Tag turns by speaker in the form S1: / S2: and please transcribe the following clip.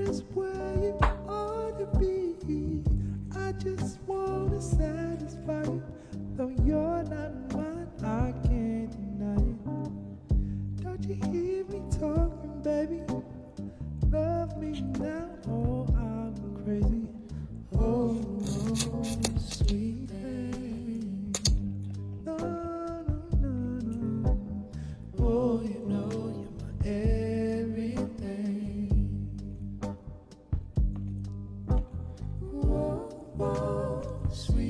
S1: is where you ought to be. I just wanna satisfy you. Though you're not mine, I can't deny it. Don't you hear me talking, baby? Love me now, oh, I'm crazy. Oh, sweet baby. No, no, no, no. Oh, you know you're my everything. Whoa, whoa, sweet.